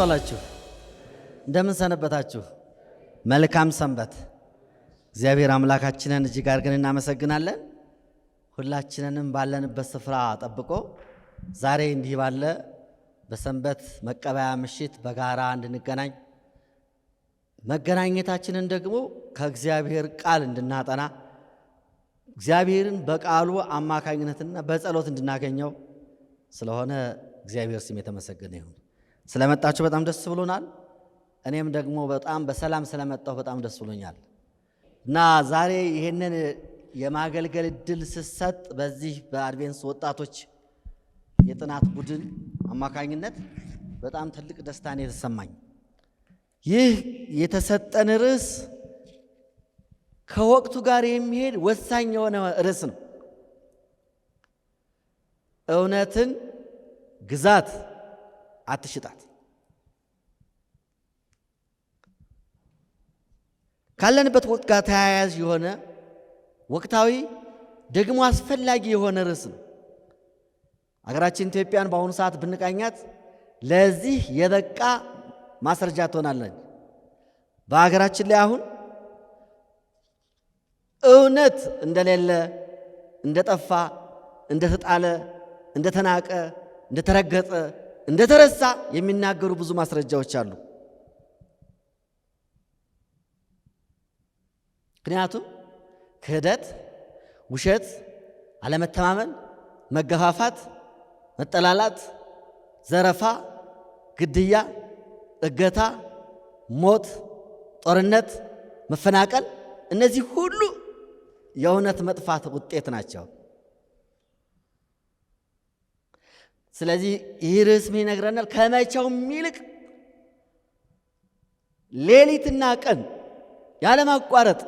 ዋላችሁ? እንደምን ሰነበታችሁ? መልካም ሰንበት። እግዚአብሔር አምላካችንን እጅግ አድርገን እናመሰግናለን። ሁላችንንም ባለንበት ስፍራ ጠብቆ ዛሬ እንዲህ ባለ በሰንበት መቀበያ ምሽት በጋራ እንድንገናኝ መገናኘታችንን ደግሞ ከእግዚአብሔር ቃል እንድናጠና እግዚአብሔርን በቃሉ አማካኝነትና በጸሎት እንድናገኘው ስለሆነ እግዚአብሔር ስም የተመሰገነ ይሁን። ስለመጣችሁ በጣም ደስ ብሎናል። እኔም ደግሞ በጣም በሰላም ስለመጣሁ በጣም ደስ ብሎኛል እና ዛሬ ይሄንን የማገልገል እድል ስሰጥ በዚህ በአድቬንስ ወጣቶች የጥናት ቡድን አማካኝነት በጣም ትልቅ ደስታ ነው የተሰማኝ። ይህ የተሰጠን ርዕስ ከወቅቱ ጋር የሚሄድ ወሳኝ የሆነ ርዕስ ነው። እውነትን ግዛት አትሽጣት። ካለንበት ወቅት ጋር ተያያዥ የሆነ ወቅታዊ ደግሞ አስፈላጊ የሆነ ርዕስ ነው። አገራችን ኢትዮጵያን በአሁኑ ሰዓት ብንቃኛት ለዚህ የበቃ ማስረጃ ትሆናለች። በአገራችን ላይ አሁን እውነት እንደሌለ፣ እንደጠፋ፣ እንደተጣለ፣ እንደተናቀ፣ እንደተረገጠ፣ እንደተረሳ የሚናገሩ ብዙ ማስረጃዎች አሉ። ምክንያቱም ክህደት፣ ውሸት፣ አለመተማመን፣ መገፋፋት፣ መጠላላት፣ ዘረፋ፣ ግድያ፣ እገታ፣ ሞት፣ ጦርነት፣ መፈናቀል እነዚህ ሁሉ የእውነት መጥፋት ውጤት ናቸው። ስለዚህ ይህ ርዕስ ምን ይነግረናል? ከመቼውም ይልቅ ሌሊትና ቀን ያለማቋረጥ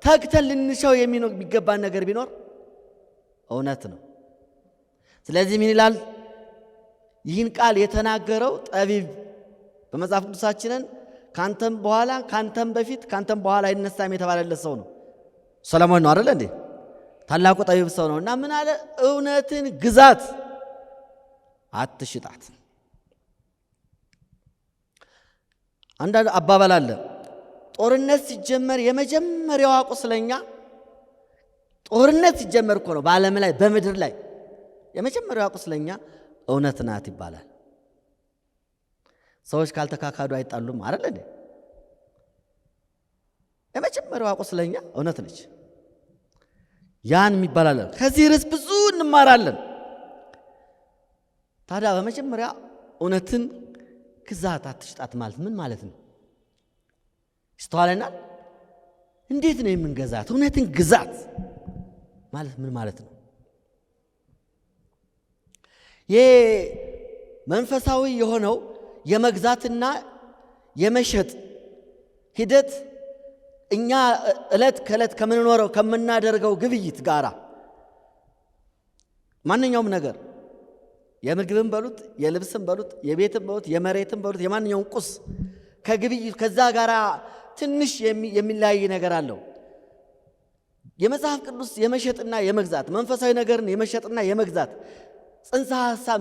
ተግተን ልንሻው የሚገባን ነገር ቢኖር እውነት ነው። ስለዚህ ምን ይላል? ይህን ቃል የተናገረው ጠቢብ በመጽሐፍ ቅዱሳችንን ካንተም በኋላ ካንተም በፊት ካንተም በኋላ አይነሳም የተባለለት ሰው ነው። ሰለሞን ነው አይደል እንዴ? ታላቁ ጠቢብ ሰው ነው እና ምን አለ? እውነትን ግዛት አትሽጣት። አንዳንድ አባባል አለ። ጦርነት ሲጀመር የመጀመሪያው ቁስለኛ ጦርነት ሲጀመር እኮ ነው በዓለም ላይ በምድር ላይ የመጀመሪያው ቁስለኛ እውነት ናት ይባላል። ሰዎች ካልተካካዱ አይጣሉም አይደል እንዴ? የመጀመሪያው ቁስለኛ እውነት ነች። ያን ይባላል። ከዚህ ርዕስ ብዙ እንማራለን። ታዲያ በመጀመሪያ እውነትን ግዛት አትሽጣት ማለት ምን ማለት ነው? ይስተዋለናል። እንዴት ነው የምንገዛት? እውነትን ግዛት ማለት ምን ማለት ነው? መንፈሳዊ የሆነው የመግዛትና የመሸጥ ሂደት እኛ ዕለት ከዕለት ከምንኖረው ከምናደርገው ግብይት ጋራ ማንኛውም ነገር የምግብም በሉት የልብስም በሉት የቤትም በሉት የመሬትም በሉት የማንኛውም ቁስ ከግብይት ከዛ ጋራ ትንሽ የሚለያይ ነገር አለው። የመጽሐፍ ቅዱስ የመሸጥና የመግዛት መንፈሳዊ ነገርን የመሸጥና የመግዛት ጽንሰ ሐሳብ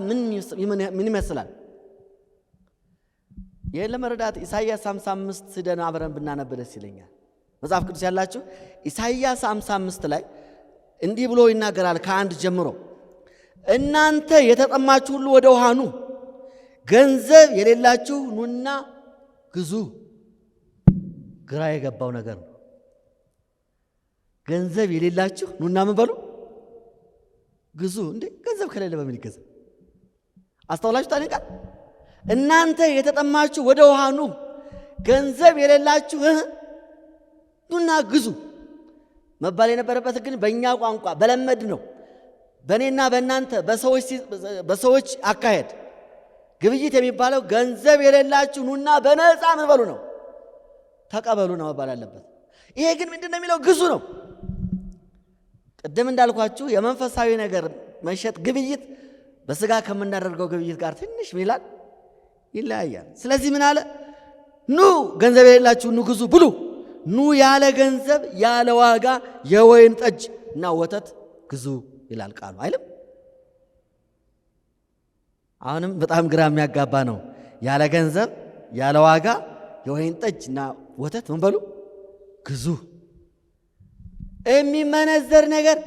ምን ይመስላል? ይህን ለመረዳት ኢሳይያስ 55 ሄደን አብረን ብናነብ ደስ ይለኛል። መጽሐፍ ቅዱስ ያላችሁ ኢሳይያስ 55 ላይ እንዲህ ብሎ ይናገራል። ከአንድ ጀምሮ እናንተ የተጠማችሁ ሁሉ ወደ ውሃ ኑ፣ ገንዘብ የሌላችሁ ኑና ግዙ። ግራ የገባው ነገር ነው። ገንዘብ የሌላችሁ ኑና ምን በሉ? ግዙ። እንዴ ገንዘብ ከሌለ በምን ይገዛ? አስተውላችሁ ታንቃ። እናንተ የተጠማችሁ ወደ ውሃ ኑ፣ ገንዘብ የሌላችሁ ኑና ግዙ መባል የነበረበት ግን በእኛ ቋንቋ በለመድ ነው። በእኔና በእናንተ በሰዎች አካሄድ ግብይት የሚባለው ገንዘብ የሌላችሁ ኑና በነፃ ምን በሉ ነው? ተቀበሉ ነው መባል ያለበት። ይሄ ግን ምንድነው የሚለው? ግዙ ነው። ቅድም እንዳልኳችሁ የመንፈሳዊ ነገር መሸጥ ግብይት በስጋ ከምናደርገው ግብይት ጋር ትንሽ ይላል ይለያያል። ስለዚህ ምን አለ? ኑ ገንዘብ የሌላችሁ ኑ ግዙ ብሉ። ኑ ያለ ገንዘብ ያለ ዋጋ የወይን ጠጅ እና ወተት ግዙ ይላል ቃሉ አይልም? አሁንም በጣም ግራ የሚያጋባ ነው። ያለ ገንዘብ ያለ ዋጋ የወይን ጠጅና ወተት ምን በሉ ግዙ። የሚመነዘር ነገር፣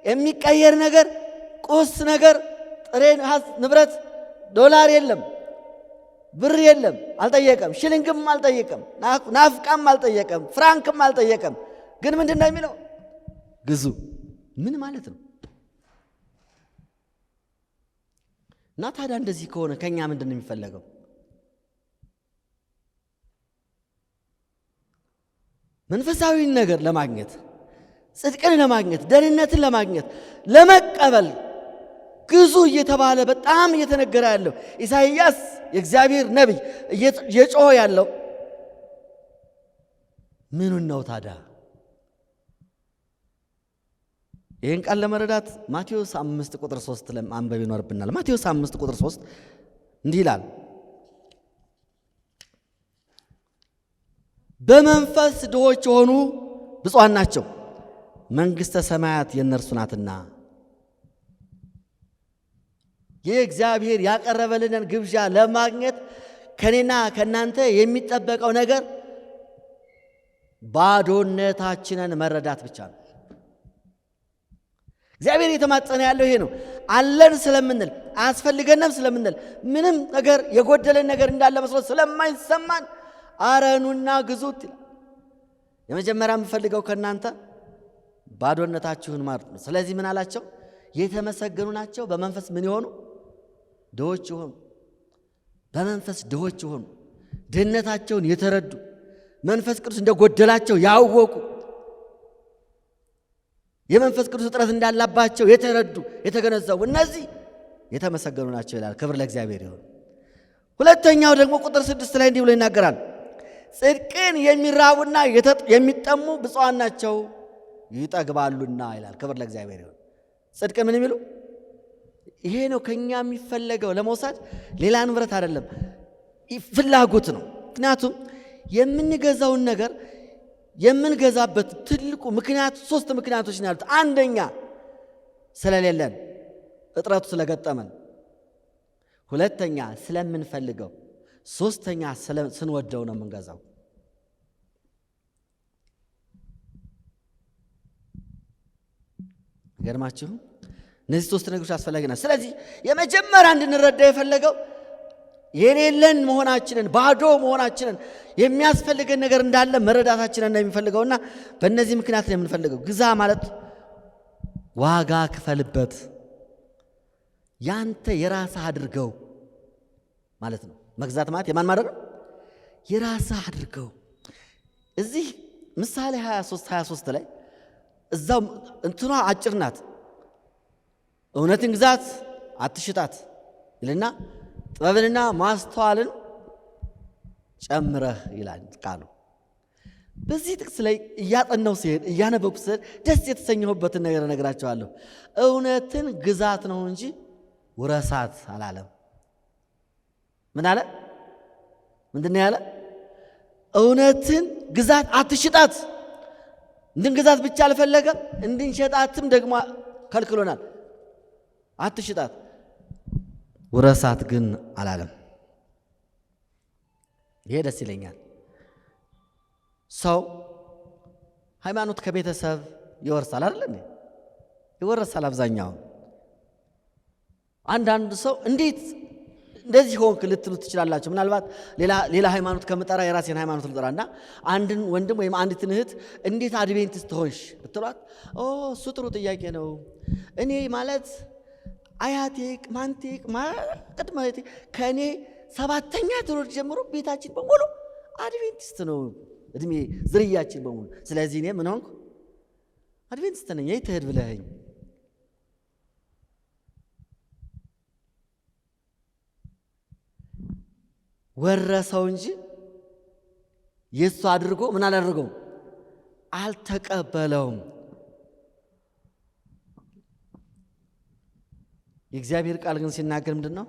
የሚቀየር ነገር፣ ቁስ ነገር፣ ጥሬ ንብረት ዶላር የለም፣ ብር የለም፣ አልጠየቀም። ሽልንግም አልጠየቀም፣ ናፍቃም አልጠየቀም፣ ፍራንክም አልጠየቀም። ግን ምንድን ነው የሚለው? ግዙ። ምን ማለት ነው? እና ታዲያ እንደዚህ ከሆነ ከኛ ምንድን ነው የሚፈለገው? መንፈሳዊ ነገር ለማግኘት፣ ጽድቅን ለማግኘት፣ ደህንነትን ለማግኘት፣ ለመቀበል ግዙ እየተባለ በጣም እየተነገረ ያለው ኢሳይያስ የእግዚአብሔር ነቢይ እየጮኸ ያለው ምኑን ነው ታዲያ? ይህን ቃል ለመረዳት ማቴዎስ 5 ቁጥር 3 ለማንበብ ይኖርብናል። ማቴዎስ 5 ቁጥር 3 እንዲህ ይላል፣ በመንፈስ ድሆች የሆኑ ብፁዓን ናቸው፣ መንግሥተ ሰማያት የእነርሱ ናትና። የእግዚአብሔር ያቀረበልንን ግብዣ ለማግኘት ከኔና ከናንተ የሚጠበቀው ነገር ባዶነታችንን መረዳት ብቻ ነው። እግዚአብሔር የተማጸነ ያለው ይሄ ነው። አለን ስለምንል አያስፈልገንም ስለምንል ምንም ነገር የጎደለን ነገር እንዳለ መስሎ ስለማይሰማን አረኑና ግዙት ይላል። የመጀመሪያ የምፈልገው ከናንተ ባዶነታችሁን ማለት ነው። ስለዚህ ምን አላቸው? የተመሰገኑ ናቸው በመንፈስ ምን ይሆኑ? ድሆች ይሆኑ። በመንፈስ ድሆች ይሆኑ፣ ድህነታቸውን የተረዱ፣ መንፈስ ቅዱስ እንደጎደላቸው ያወቁ፣ የመንፈስ ቅዱስ እጥረት እንዳላባቸው የተረዱ የተገነዘቡ፣ እነዚህ የተመሰገኑ ናቸው ይላል። ክብር ለእግዚአብሔር ይሁን። ሁለተኛው ደግሞ ቁጥር 6 ላይ እንዲህ ብሎ ይናገራል፣ ጽድቅን የሚራቡና የሚጠሙ ብፁዓን ናቸው ይጠግባሉና ይላል። ክብር ለእግዚአብሔር ይሁን። ጽድቅ ምን የሚሉ ይሄ ነው ከኛ የሚፈለገው ለመውሰድ ሌላ ንብረት አይደለም፣ ፍላጎት ነው። ምክንያቱም የምንገዛውን ነገር የምንገዛበት ትልቁ ምክንያት 3 ምክንያቶች ነው ያሉት። አንደኛ ስለሌለን እጥረቱ ስለገጠመን፣ ሁለተኛ ስለምንፈልገው፣ ሶስተኛ ስንወደው ነው የምንገዛው። ገርማችሁ እነዚህ 3 ነገሮች አስፈላጊ ናቸው። ስለዚህ የመጀመሪያ እንድንረዳ የፈለገው የሌለን መሆናችንን፣ ባዶ መሆናችንን፣ የሚያስፈልገን ነገር እንዳለ መረዳታችንን ነው የሚፈልገውና በእነዚህ ምክንያት ነው የምንፈልገው። ግዛ ማለት ዋጋ ክፈልበት፣ ያንተ የራስህ አድርገው ማለት ነው። መግዛት ማለት የማን ማድረግ ነው? የራስህ አድርገው። እዚህ ምሳሌ 23 ላይ እዛው እንትኗ አጭር ናት። እውነትን ግዛት አትሽጣት ይልና ጥበብንና ማስተዋልን ጨምረህ ይላል ቃሉ። በዚህ ጥቅስ ላይ እያጠናው ሲሄድ እያነበብኩ ሲሄድ ደስ የተሰኘሁበትን ነገር እነግራቸዋለሁ። እውነትን ግዛት ነው እንጂ ውረሳት አላለም። ምን አለ? ምንድን ነው ያለ? እውነትን ግዛት አትሽጣት። እንድንግዛት ብቻ አልፈለገም፣ እንድንሸጣትም ደግሞ ከልክሎናል። አትሽጣት፣ ውረሳት ግን አላለም። ይሄ ደስ ይለኛል። ሰው ሃይማኖት ከቤተሰብ ይወርሳል አይደል? ይወርሳል አብዛኛው። አንዳንድ ሰው እንዴት እንደዚህ ሆንክ ልትሉ ትችላላችሁ። ምናልባት ሌላ ሃይማኖት ከምጠራ የራሴን ሃይማኖት ልጠራና አንድን ወንድም ወይም አንዲትን እህት እንዴት አድቬንቲስት ሆንሽ ብትሏት፣ እሱ ጥሩ ጥያቄ ነው። እኔ ማለት አያቴ ቅማንቴ ቅድመ አያቴ ከእኔ 7ኛ ትውልድ ጀምሮ ቤታችን በሙሉ አድቬንቲስት ነው፣ እድሜ ዝርያችን በሙሉ። ስለዚህ እኔ ምን ሆንኩ? አድቬንቲስት ነኝ። የት ትሄድ ብለኸኝ? ወረሰው እንጂ የሱ አድርጎ ምን አላደረገውም? አልተቀበለውም። የእግዚአብሔር ቃል ግን ሲናገር ምንድን ነው?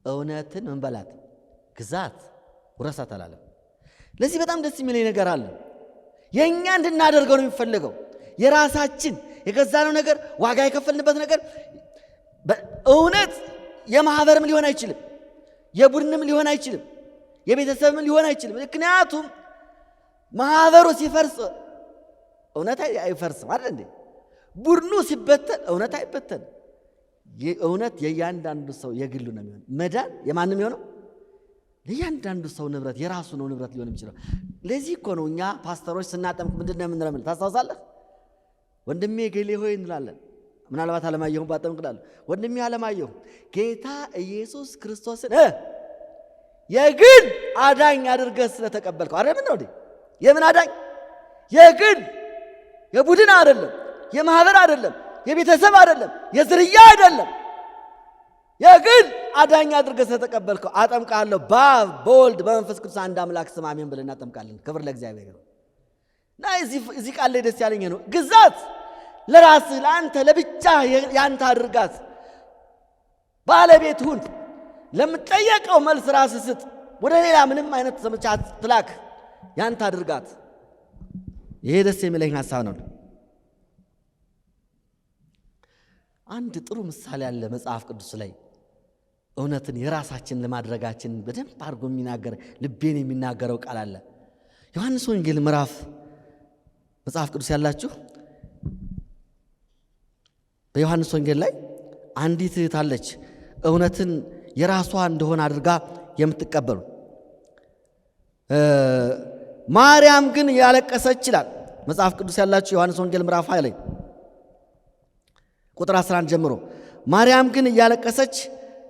እውነትን ምን በላት ግዛት፣ ውረሳት አላለም። ለዚህ በጣም ደስ የሚለኝ ነገር አለ። የእኛ እንድናደርገው ነው የሚፈለገው። የራሳችን የገዛነው ነገር፣ ዋጋ የከፈልንበት ነገር እውነት የማህበርም ሊሆን አይችልም፣ የቡድንም ሊሆን አይችልም፣ የቤተሰብም ሊሆን አይችልም። ምክንያቱም ማህበሩ ሲፈርስ እውነት አይፈርስም አይደል እንዴ? ቡድኑ ሲበተን እውነት አይበተን። እውነት የእያንዳንዱ ሰው የግሉ ነው የሚሆነው። መዳን የማንም የሆነው ለእያንዳንዱ ሰው ንብረት የራሱ ነው ንብረት ሊሆን የሚችለው። ለዚህ እኮ ነው እኛ ፓስተሮች ስናጠምቅ ምንድን ነው የምንለው? ታስታውሳለህ? ወንድሜ ገሌ ሆይ እንላለን። ምናልባት አለማየሁን ባጠምቅ እላለሁ። ወንድሜ አለማየሁ ጌታ ኢየሱስ ክርስቶስን የግል አዳኝ አድርገህ ስለተቀበልከው አይደል? ምን ነው የምን አዳኝ? የግል የቡድን አይደለም፣ የማህበር አይደለም፣ የቤተሰብ አይደለም፣ የዝርያ አይደለም። የግል አዳኝ አድርገህ ስለተቀበልከው አጠምቃለሁ በአብ በወልድ በመንፈስ ቅዱስ አንድ አምላክ ስም አሜን ብለን እናጠምቃለን። ክብር ለእግዚአብሔር ይሁን። እና እዚህ ቃል ላይ ደስ ያለኝ ነው። ግዛት ለራስህ ለአንተ ለብቻ ያንተ አድርጋት። ባለቤት ሁን። ለምትጠየቀው መልስ ራስህ ስጥ። ወደ ሌላ ምንም አይነት ዘመቻ አትላክ። ያንተ አድርጋት። ይሄ ደስ የሚለኝ ሐሳብ ነው። አንድ ጥሩ ምሳሌ አለ መጽሐፍ ቅዱስ ላይ እውነትን የራሳችን ለማድረጋችን በደንብ አድርጎ የሚናገር ልቤን የሚናገረው ቃል አለ። ዮሐንስ ወንጌል ምዕራፍ መጽሐፍ ቅዱስ ያላችሁ በዮሐንስ ወንጌል ላይ አንዲት እህት አለች እውነትን የራሷ እንደሆነ አድርጋ የምትቀበሉ። ማርያም ግን ያለቀሰች ይላል መጽሐፍ ቅዱስ ያላችሁ ዮሐንስ ወንጌል ምዕራፍ 20 ላይ ቁጥር 11 ጀምሮ። ማርያም ግን እያለቀሰች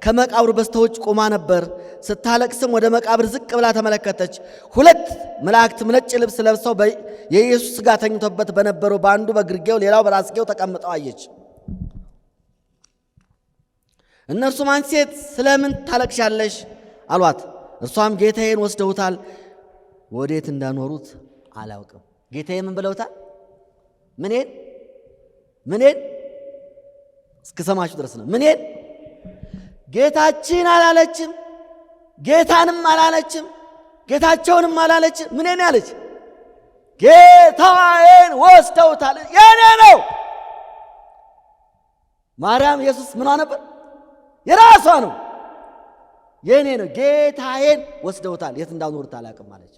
ከመቃብሩ በስተውጭ ቆማ ነበር። ስታለቅስም ወደ መቃብር ዝቅ ብላ ተመለከተች። ሁለት መላእክትም ነጭ ልብስ ለብሰው የኢየሱስ ሥጋ ተኝቶበት በነበረው በአንዱ በግርጌው ሌላው በራስጌው ተቀምጠው አየች። እነርሱም አንቺ ሴት ስለምን ታለቅሻለሽ አሏት። እርሷም ጌታዬን ወስደውታል፣ ወዴት እንዳኖሩት አላውቅም። ጌታዬ ምን ብለውታል? ምኔን እስከሰማችሁ ድረስ ነው። ምኔን ጌታችን አላለችም፣ ጌታንም አላለችም፣ ጌታቸውንም አላለችም። ምኔን ያለች? ጌታዬን ወስደውታል። የኔ ነው። ማርያም ኢየሱስ ምኗ ነበር? የራሷ ነው፣ የኔ ነው። ጌታዬን ወስደውታል፣ የት እንዳኖሩት አላውቅም አለች።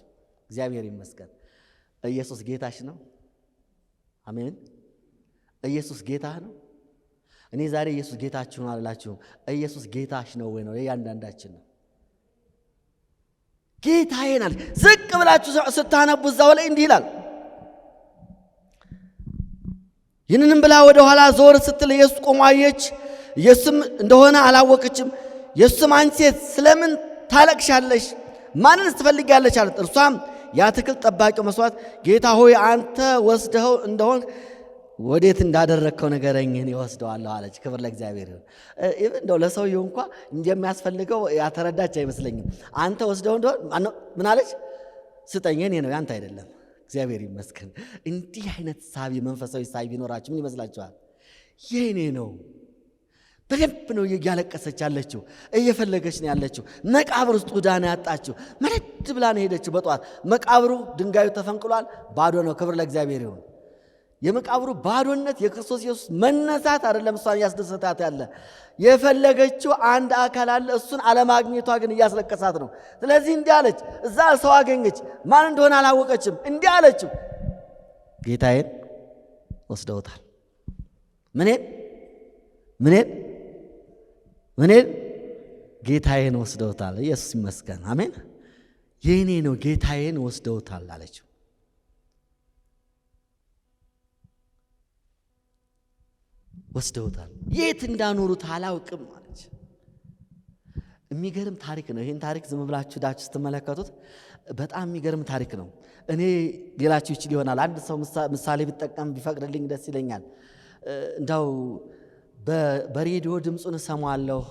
እግዚአብሔር ይመስገን። ኢየሱስ ጌታሽ ነው። አሜን። ኢየሱስ ጌታ ነው። እኔ ዛሬ ኢየሱስ ጌታችሁ ነው አላላችሁም። ኢየሱስ ጌታሽ ነው ወይ ነው? የእያንዳንዳችን ነው። ጌታዬን አለ። ዝቅ ብላችሁ ስታነቡ እዛው ላይ እንዲህ ይላል። ይህንንም ብላ ወደ ኋላ ዞር ስትል ኢየሱስ ቆሞ አየች። ኢየሱስም እንደሆነ አላወቀችም። ኢየሱስም አንቺ ሴት ስለምን ታለቅሻለሽ? ማንንስ ትፈልጊያለሽ አላት። እርሷም የአትክልት ጠባቂው መስዋዕት ጌታ ሆይ አንተ ወስደኸው እንደሆን ወዴት እንዳደረግከው ንገረኝ፣ እኔ ወስደዋለሁ አለች። ክብር ለእግዚአብሔር ይሁን። እንደው ለሰውየው እንኳ እንደሚያስፈልገው ያተረዳች አይመስለኝም። አንተ ወስደው እንደሆን ምን አለች? ስጠኝ፣ እኔ ነው ያንተ አይደለም። እግዚአብሔር ይመስገን። እንዲህ አይነት ሳቢ መንፈሳዊ ሳቢ ቢኖራችሁ ምን ይመስላችኋል? የኔ ነው። በደንብ ነው እያለቀሰች ያለችው፣ እየፈለገች ነው ያለችው። መቃብር ውስጥ ውዳ ነው ያጣችው። መረድ ብላ ነው ሄደችው። በጠዋት መቃብሩ ድንጋዩ ተፈንቅሏል፣ ባዶ ነው። ክብር ለእግዚአብሔር ይሁን። የመቃብሩ ባዶነት የክርስቶስ ኢየሱስ መነሳት አይደለም እሷን እያስደሰታት ያለ። የፈለገችው አንድ አካል አለ፣ እሱን አለማግኘቷ ግን እያስለቀሳት ነው። ስለዚህ እንዲህ አለች። እዛ ሰው አገኘች፣ ማን እንደሆነ አላወቀችም። እንዲህ አለችው፣ ጌታዬን ወስደውታል። ምኔን ጌታዬን ወስደውታል። ኢየሱስ ይመስገን። አሜን። የኔ ነው፣ ጌታዬን ወስደውታል አለችው። ወስደውታል፣ የት እንዳኖሩት አላውቅም አለች። የሚገርም ታሪክ ነው። ይህን ታሪክ ዝም ብላችሁ ዳችሁ ስትመለከቱት በጣም የሚገርም ታሪክ ነው። እኔ ሌላችሁ ይችል ይሆናል። አንድ ሰው ምሳሌ ቢጠቀም ቢፈቅድልኝ ደስ ይለኛል። እንዳው በሬዲዮ ድምፁን እሰማለሁ።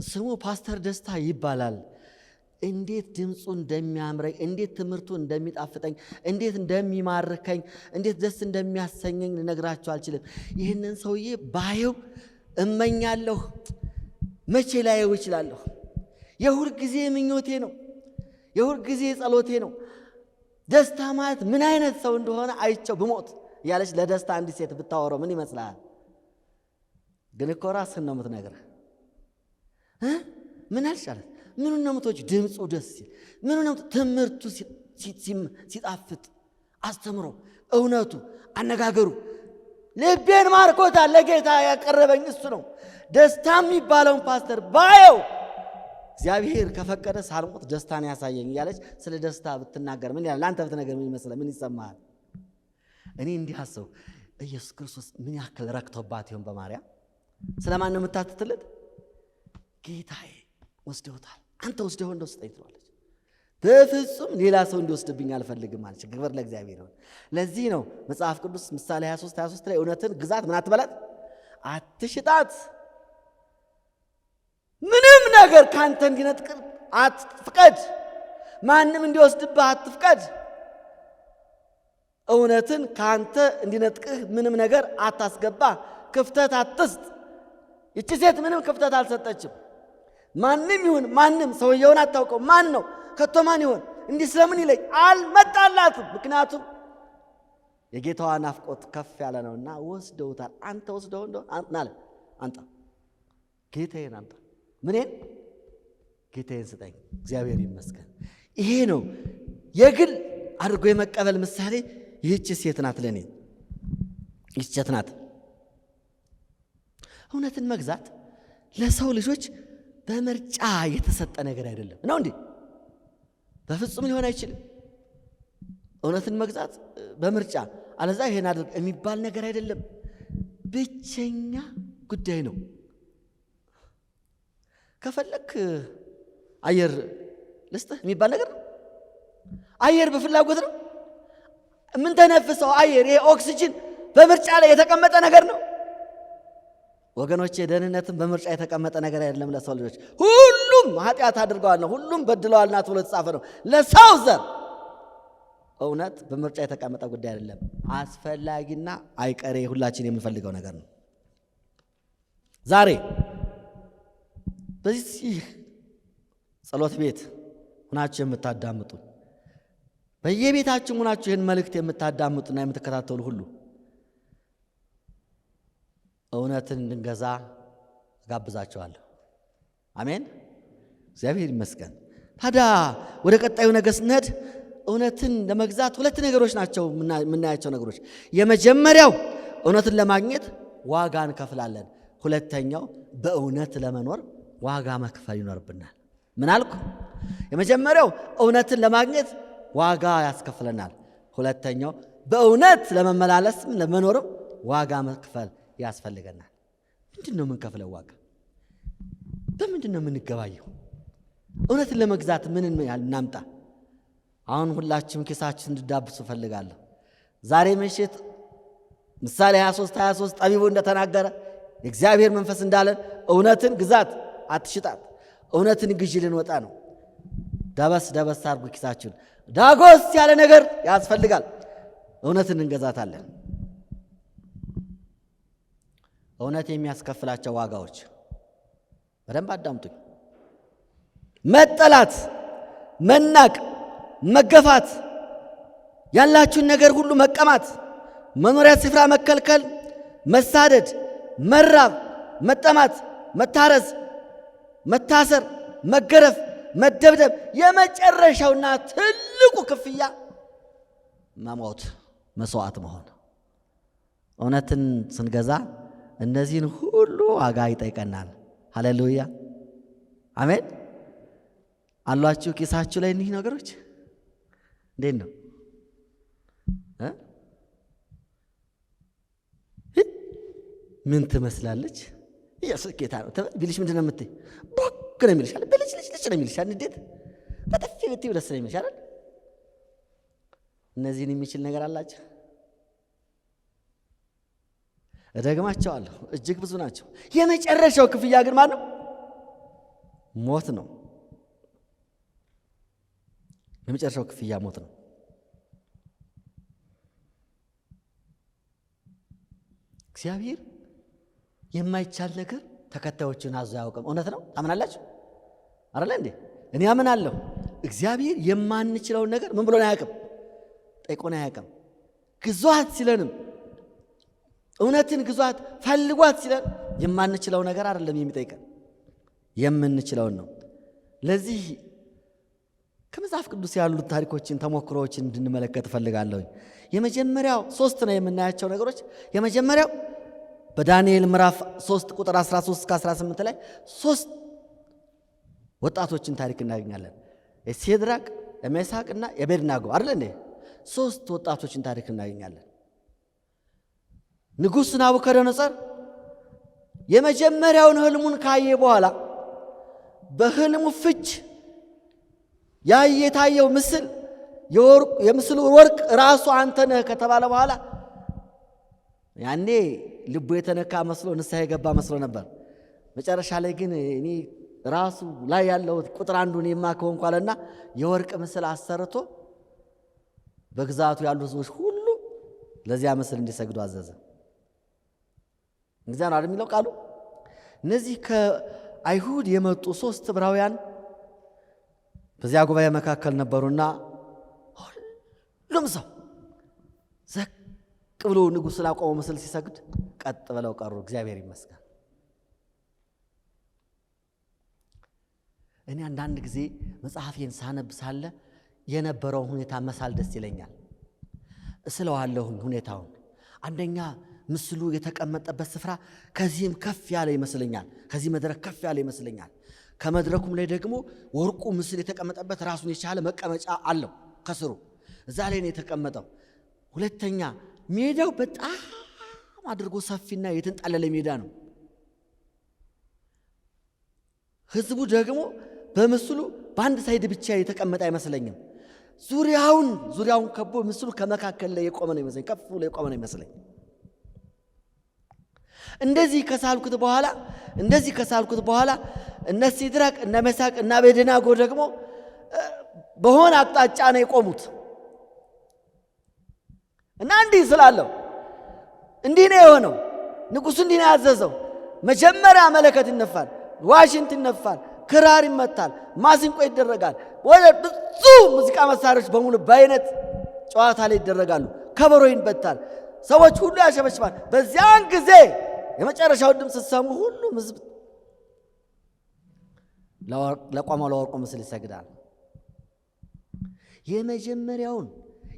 ስሙ ፓስተር ደስታ ይባላል። እንዴት ድምፁ እንደሚያምረኝ፣ እንዴት ትምህርቱ እንደሚጣፍጠኝ፣ እንዴት እንደሚማርከኝ፣ እንዴት ደስ እንደሚያሰኘኝ ልነግራችሁ አልችልም። ይህንን ሰውዬ ባየው እመኛለሁ። መቼ ላየው እችላለሁ? የሁል ጊዜ ምኞቴ ነው፣ የሁል ጊዜ ጸሎቴ ነው። ደስታ ማለት ምን አይነት ሰው እንደሆነ አይቸው ብሞት እያለች ለደስታ አንዲት ሴት ብታወራው ምን ይመስልሃል? ግን እኮ ራስህን ነው የምትነግርህ። ምን አልሽ አለት? ምኑን ነው የምትወጂው? ድምፁ ደስ ሲል። ምኑን ነው ትምህርቱ ሲጣፍጥ፣ አስተምሮ፣ እውነቱ፣ አነጋገሩ ልቤን ማርኮታል። ለጌታ ያቀረበኝ እሱ ነው። ደስታ የሚባለውን ፓስተር ባየው እግዚአብሔር ከፈቀደ ሳልሞት ደስታን ያሳየኝ እያለች ስለ ደስታ ብትናገር ምን ይላል? ለአንተ ብትነገር ምን ይመስላል? ምን ይሰማሃል? እኔ እንዲህ አሰብኩ። ኢየሱስ ክርስቶስ ምን ያክል ረክቶባት ይሆን በማርያም? ስለማን ነው የምታትትለት? ጌታዬ ወስደውታል፣ አንተ ወስደው እንደው ስጠኝ ትለዋለች። በፍጹም ሌላ ሰው እንዲወስድብኝ አልፈልግም አለች። ክብር ለእግዚአብሔር ይሁን። ለዚህ ነው መጽሐፍ ቅዱስ ምሳሌ 23 ላይ እውነትን ግዛት ምን አትበላት፣ አትሽጣት፣ ምንም ነገር ካንተ እንዲነጥቅ አትፍቀድ፣ ማንም እንዲወስድብህ አትፍቀድ፣ እውነትን ካንተ እንዲነጥቅህ ምንም ነገር አታስገባ፣ ክፍተት አትስጥ። ይቺ ሴት ምንም ክፍተት አልሰጠችም። ማንም ይሁን ማንም ሰውየውን አታውቀው፣ ማን ነው ከቶ ማን ይሆን እንዲህ ስለምን ይለኝ አልመጣላትም። ምክንያቱም የጌታዋ ናፍቆት ከፍ ያለ ነውና ወስደውታል። አንተ ወስደው እንደሆነ አለ አንተ ጌታዬን አንተ ምንን ጌታዬን ስጠኝ። እግዚአብሔር ይመስገን። ይሄ ነው የግል አድርጎ የመቀበል ምሳሌ። ይህች ሴት ናት፣ ለኔ ይህች ሴት ናት። እውነትን መግዛት ለሰው ልጆች በምርጫ የተሰጠ ነገር አይደለም ነው እንዴ? በፍጹም ሊሆን አይችልም። እውነትን መግዛት በምርጫ አለዛ ይሄን አድርግ የሚባል ነገር አይደለም። ብቸኛ ጉዳይ ነው። ከፈለክ አየር ልስጥህ የሚባል ነገር ነው። አየር በፍላጎት ነው። ምን ተነፍሰው አየር፣ ይሄ ኦክሲጅን በምርጫ ላይ የተቀመጠ ነገር ነው። ወገኖቼ ደህንነትን በምርጫ የተቀመጠ ነገር አይደለም። ለሰው ልጆች ሁሉም ኃጢአት አድርገዋል ነው፣ ሁሉም በድለዋልና ተብሎ የተጻፈ ነው። ለሰው ዘር እውነት በምርጫ የተቀመጠ ጉዳይ አይደለም። አስፈላጊና አይቀሬ ሁላችን የምንፈልገው ነገር ነው። ዛሬ በዚህ ጸሎት ቤት ሆናችሁ የምታዳምጡ፣ በየቤታችሁ ሆናችሁ ይህን መልእክት የምታዳምጡና የምትከታተሉ ሁሉ እውነትን እንድንገዛ ጋብዛቸዋለሁ። አሜን። እግዚአብሔር ይመስገን። ታዲያ ወደ ቀጣዩ ነገር ስንሄድ እውነትን ለመግዛት ሁለት ነገሮች ናቸው የምናያቸው ነገሮች። የመጀመሪያው እውነትን ለማግኘት ዋጋ እንከፍላለን። ሁለተኛው በእውነት ለመኖር ዋጋ መክፈል ይኖርብናል። ምን አልኩ? የመጀመሪያው እውነትን ለማግኘት ዋጋ ያስከፍለናል። ሁለተኛው በእውነት ለመመላለስም ለመኖርም ዋጋ መክፈል ያስፈልገናል። ምንድን ነው የምንከፍለው ዋጋ? በምንድን ነው የምንገባየው? እውነትን ለመግዛት ምን እናምጣ? አሁን ሁላችሁም ኪሳችን እንድዳብሱ እፈልጋለሁ። ዛሬ ምሽት ምሳሌ 23 ጠቢቡ እንደተናገረ የእግዚአብሔር መንፈስ እንዳለን እውነትን ግዛት አትሽጣት፣ እውነትን ግዢ ልንወጣ ነው። ደበስ አድርጉ ኪሳችሁን። ዳጎስ ያለ ነገር ያስፈልጋል። እውነትን እንገዛታለን። እውነት የሚያስከፍላቸው ዋጋዎች በደንብ አዳምጡኝ። መጠላት፣ መናቅ፣ መገፋት፣ ያላችሁን ነገር ሁሉ መቀማት፣ መኖሪያ ስፍራ መከልከል፣ መሳደድ፣ መራብ፣ መጠማት፣ መታረዝ፣ መታሰር፣ መገረፍ፣ መደብደብ፣ የመጨረሻውና ትልቁ ክፍያ መሞት፣ መስዋዕት መሆን። እውነትን ስንገዛ እነዚህን ሁሉ ዋጋ ይጠይቀናል። ሃሌሉያ አሜን። አሏችሁ ኪሳችሁ ላይ እኒህ ነገሮች? እንዴት ነው? ምን ትመስላለች? ኢየሱስ ጌታ ነው ቢልሽ ምንድን ነው የምትይ? ቦክ ነው የሚልሽ አይደል? ብልጭ ነው የሚልሽ አይደል? እንዴት በጥፊ ብትይ ደስ ነው የሚልሽ አይደል? እነዚህን የሚችል ነገር አላችሁ? እደግማቸዋለሁ፣ እጅግ ብዙ ናቸው። የመጨረሻው ክፍያ ግን ማን ነው? ሞት ነው። የመጨረሻው ክፍያ ሞት ነው። እግዚአብሔር የማይቻል ነገር ተከታዮችን አዞ አያውቅም። እውነት ነው። ታምናላችሁ አይደል እንዴ? እኔ አምናለሁ። እግዚአብሔር የማንችለውን ነገር ምን ብሎን አያውቅም? ጠይቆን አያውቅም። ግዟት ሲለንም እውነትን ግዟት ፈልጓት ሲለን የማንችለው ነገር አይደለም የሚጠይቀን፣ የምንችለውን ነው። ለዚህ ከመጽሐፍ ቅዱስ ያሉት ታሪኮችን ተሞክሮዎችን እንድንመለከት እፈልጋለሁ። የመጀመሪያው 3 ነው የምናያቸው ነገሮች። የመጀመሪያው በዳንኤል ምዕራፍ 3 ቁጥር 13 እስከ 18 ላይ 3 ወጣቶችን ታሪክ እናገኛለን። የሲድራቅ የሜሳቅና የአቤድናጎ አይደል እንዴ? 3 ወጣቶችን ታሪክ እናገኛለን። ንጉሥ ናቡከደነፆር የመጀመሪያውን ህልሙን ካየ በኋላ በህልሙ ፍች የታየው ምስል የምስሉ ወርቅ ራሱ አንተ ነህ ከተባለ በኋላ ያኔ ልቡ የተነካ መስሎ ንስሐ የገባ መስሎ ነበር። መጨረሻ ላይ ግን እኔ ራሱ ላይ ያለው ቁጥር አንዱን የማከውን ቋለና የወርቅ ምስል አሰርቶ በግዛቱ ያሉ ሰዎች ሁሉ ለዚያ ምስል እንዲሰግዱ አዘዘ። እንግዲህ ነው የሚለው ቃሉ። እነዚህ ከአይሁድ የመጡ 3 ዕብራውያን በዚያ ጉባኤ መካከል ነበሩና ሁሉም ሰው ዘቅ ብሎ ንጉሥ ላቆመው ምስል ሲሰግድ ቀጥ ብለው ቀሩ። እግዚአብሔር ይመስገን። እኔ አንዳንድ ጊዜ መጽሐፌን ሳነብ ሳለ የነበረውን ሁኔታ መሳል ደስ ይለኛል። እስለዋለሁኝ ሁኔታውን። አንደኛ ምስሉ የተቀመጠበት ስፍራ ከዚህም ከፍ ያለ ይመስለኛል። ከዚህ መድረክ ከፍ ያለ ይመስለኛል። ከመድረኩም ላይ ደግሞ ወርቁ ምስል የተቀመጠበት ራሱን የቻለ መቀመጫ አለው ከስሩ። እዛ ላይ ነው የተቀመጠው። ሁለተኛ ሜዳው በጣም አድርጎ ሰፊና የተንጣለለ ሜዳ ነው። ህዝቡ ደግሞ በምስሉ በአንድ ሳይድ ብቻ የተቀመጠ አይመስለኝም። ዙሪያውን ከቦ ምስሉ ከመካከል ላይ የቆመ ነው ይመስለኝ፣ ከፍ ብሎ የቆመ ነው ይመስለኝ። እንደዚህ ከሳልኩት በኋላ እነ ሲድራቅ እነ ሜሳቅ እና አቤድናጎ ደግሞ በሆነ አቅጣጫ ነው የቆሙት እና እንዲህ ስላለው እንዲህ ነው የሆነው። ንጉሡ እንዲህ ነው ያዘዘው። መጀመሪያ መለከት ይነፋል፣ ዋሽንት ይነፋል፣ ክራር ይመታል፣ ማሲንቆ ይደረጋል። ወደ ብዙ ሙዚቃ መሳሪያዎች በሙሉ በአይነት ጨዋታ ላይ ይደረጋሉ። ከበሮ ይበታል፣ ሰዎች ሁሉ ያሸበሽባል። በዚያን ጊዜ የመጨረሻው ድምፅ ሲሰሙ ሁሉም ህዝብ ለቆመው ለወርቁ ምስል ይሰግዳል።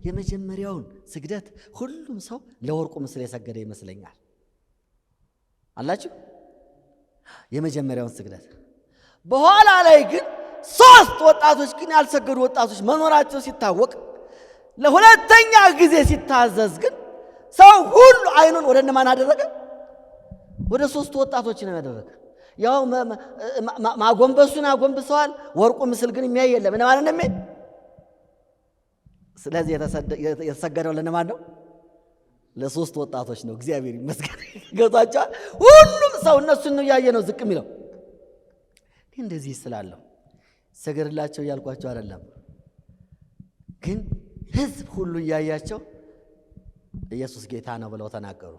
የመጀመሪያውን ስግደት ሁሉም ሰው ለወርቁ ምስል የሰገደ ይመስለኛል። አላችሁ የመጀመሪያውን ስግደት። በኋላ ላይ ግን 3 ወጣቶች ግን ያልሰገዱ ወጣቶች መኖራቸው ሲታወቅ ለሁለተኛ ጊዜ ሲታዘዝ ግን ሰው ሁሉ አይኑን ወደ እነማን አደረገ? ወደ 3 ወጣቶች ነው ያደረገ። ያው ማጎንበሱን አጎንብሰዋል። ወርቁ ምስል ግን የሚያይ የለም። እነማን ነው የሚያይ? ስለዚህ የተሰገደው ለነማን ነው? ለ3 ወጣቶች ነው። እግዚአብሔር ይመስገን። ገብቷቸዋል። ሁሉም ሰው እነሱን ነው ያየ ነው ዝቅ የሚለው። እንደዚህ ስላለው ሰገድላቸው እያልኳቸው አይደለም፣ ግን ህዝብ ሁሉ እያያቸው ኢየሱስ ጌታ ነው ብለው ተናገሩ።